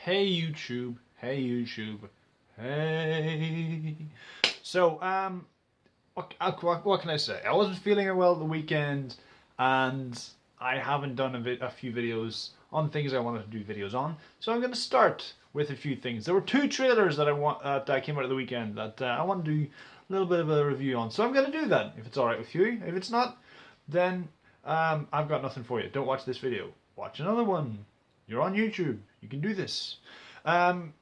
Hey YouTube, hey YouTube, hey. So, what can I say? I wasn't feeling it well the weekend, and I haven't done a few videos on things I wanted to do videos on. So I'm going to start with a few things. There were two trailers that came out of the weekend that I want to do a little bit of a review on. So I'm going to do that if it's all right with you. If it's not, then I've got nothing for you. Don't watch this video. Watch another one. You're on YouTube. You can do this. Um,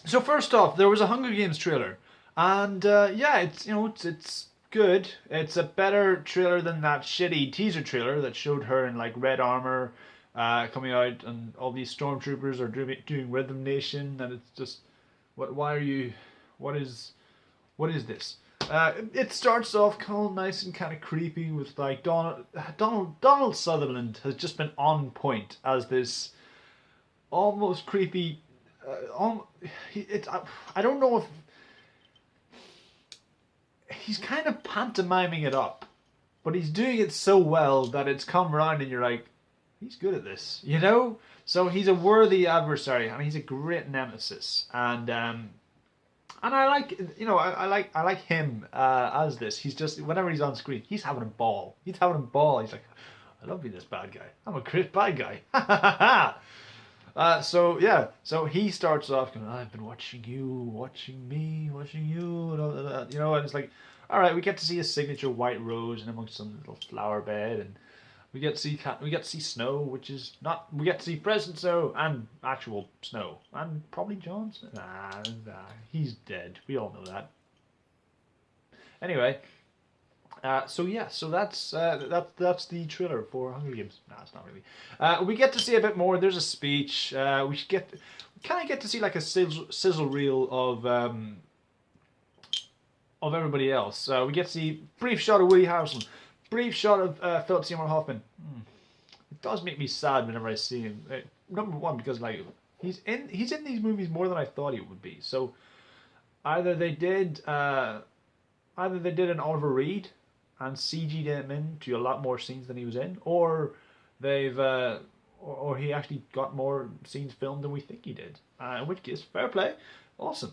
so first off, there was a Hunger Games trailer, and yeah, it's good. It's a better trailer than that shitty teaser trailer that showed her in like red armor, coming out, and all these stormtroopers are doing Rhythm Nation, and it's just, what? Why are you? What is? What is this? It starts off kind of nice and kind of creepy with like Donald Sutherland has just been on point as this almost creepy. I don't know if he's kind of pantomiming it up, but he's doing it so well that it's come around and you're like, he's good at this, you know. So he's a worthy adversary and he's a great nemesis, and I like, I like him as this. He's just, whenever he's on screen, he's having a ball. He's having a ball. He's like, I love being this bad guy. I'm a great bad guy. Ha ha ha ha. So yeah, so he starts off going, I've been watching you, watching me, watching you, and all that, and it's like, all right, we get to see his signature white rose in amongst some little flower bed, and we get to see snow, which is not, we get to see President Snow and actual snow, and probably Jon Snow. Nah, he's dead. We all know that. Anyway. So yeah, so that's the trailer for Hunger Games. No, it's not really. We get to see a bit more. There's a speech. We kind of get to see like a sizzle reel of everybody else. We get to see brief shot of Woody Harrelson, brief shot of Philip Seymour Hoffman. It does make me sad whenever I see him. Number one, because like he's in these movies more than I thought he would be. So either they did an Oliver Reed and CG'd him into a lot more scenes than he was in, or or he actually got more scenes filmed than we think he did. In which case, fair play, awesome.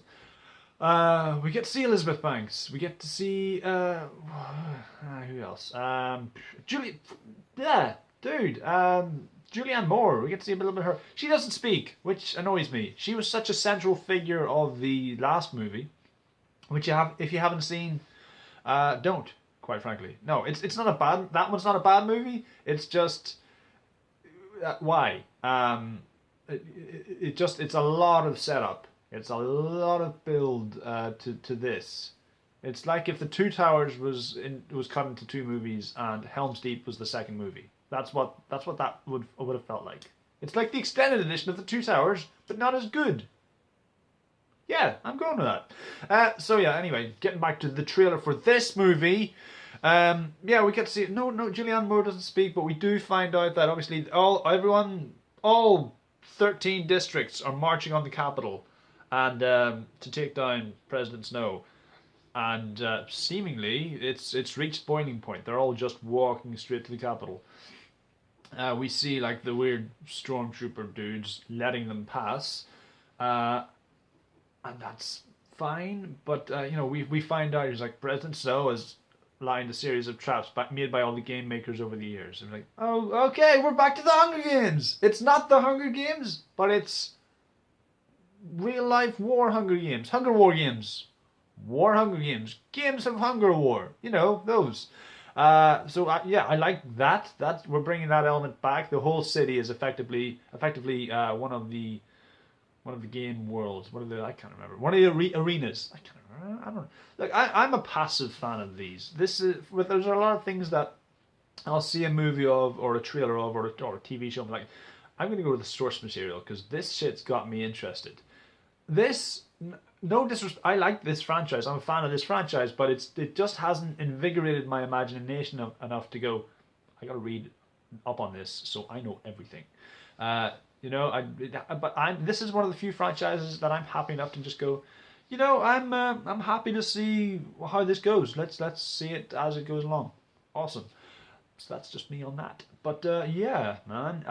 We get to see Elizabeth Banks. We get to see who else? Yeah, dude. Julianne Moore. We get to see a little bit of her. She doesn't speak, which annoys me. She was such a central figure of the last movie, which if you haven't seen, don't. Quite frankly, no, it's not a bad. That one's not a bad movie. It's just why. It's a lot of setup. It's a lot of build to this. It's like if the Two Towers was cut into two movies and Helm's Deep was the second movie. That's what that would have felt like. It's like the extended edition of the Two Towers, but not as good. Yeah, I'm going with that. So yeah, anyway, getting back to the trailer for this movie. Yeah, we get to see, no, Julianne Moore doesn't speak, but we do find out that obviously all 13 districts are marching on the Capitol and to take down President Snow. And seemingly it's reached boiling point. They're all just walking straight to the Capitol. We see like the weird stormtrooper dudes letting them pass. And that's fine, but we find out he's like, President Snow has lined a series of traps made by all the game makers over the years. And we're like, oh, okay, we're back to the Hunger Games. It's not the Hunger Games, but it's real life war Hunger Games, Hunger War Games, War Hunger Games, Games of Hunger War. Those. Yeah, I like that. We're bringing that element back. The whole city is effectively one of the game worlds. I can't remember. One of the arenas. I can't remember. I don't know. Look, I'm a passive fan of these. There's a lot of things that I'll see a movie of, or a trailer of, or a TV show. I'm like, I'm going to go to the source material because this shit's got me interested. No disrespect. I like this franchise. I'm a fan of this franchise, but it just hasn't invigorated my imagination enough to go, I got to read up on this so I know everything. This is one of the few franchises that I'm happy enough to just go, I'm happy to see how this goes. Let's see it as it goes along. Awesome. So that's just me on that. But yeah, man,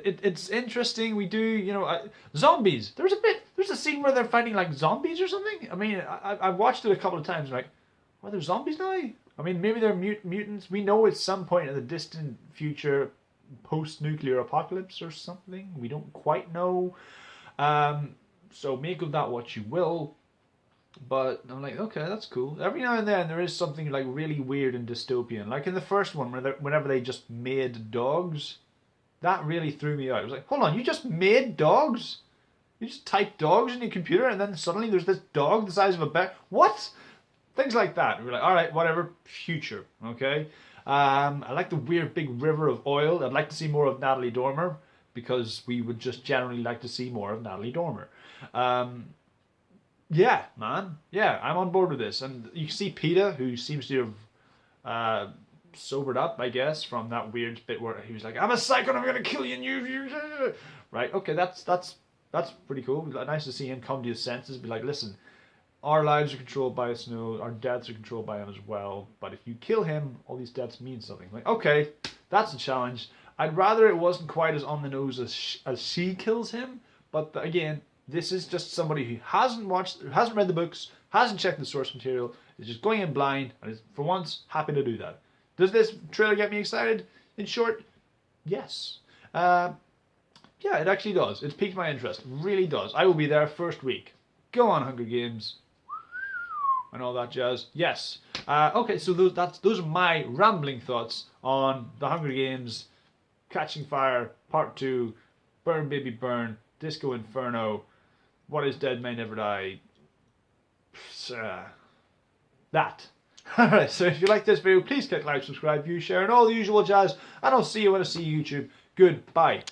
it's interesting. We do, zombies. There's a scene where they're fighting like zombies or something. I mean, I've watched it a couple of times. Like, are there zombies now? I mean, maybe they're mutants. We know at some point in the distant future, post-nuclear apocalypse or something. We don't quite know. So make of that what you will. But I'm like, okay, that's cool. Every now and then there is something like really weird and dystopian. Like in the first one, whenever they just made dogs, that really threw me out. I was like, hold on, you just made dogs? You just typed dogs in your computer and then suddenly there's this dog the size of a bear? What? Things like that. We're like, all right, whatever, future, okay? I like the weird big river of oil. I'd like to see more of Natalie Dormer because we would just generally like to see more of Natalie Dormer. Yeah, man. Yeah, I'm on board with this. And you see Pt2, who seems to have sobered up, I guess, from that weird bit where he was like, "I'm a psycho and I'm gonna kill you," and you. Right? Okay, that's pretty cool. Nice to see him come to his senses, be like, "Listen, our lives are controlled by Snow. Our deaths are controlled by him as well. But if you kill him, all these deaths mean something." Like, okay, that's a challenge. I'd rather it wasn't quite as on the nose as she kills him. But again, this is just somebody who hasn't read the books, hasn't checked the source material, is just going in blind, and is for once happy to do that. Does this trailer get me excited? In short, yes. Yeah, it actually does. It's piqued my interest. It really does. I will be there first week. Go on, Hunger Games. And all that jazz. Yes. Okay, so those are my rambling thoughts on the Hunger Games, Catching Fire, Part 2, Burn Baby Burn, Disco Inferno, What is Dead May Never Die. That. Alright, so if you like this video, please click like, subscribe, view, share, and all the usual jazz. And I'll see you when I see you, YouTube. Goodbye.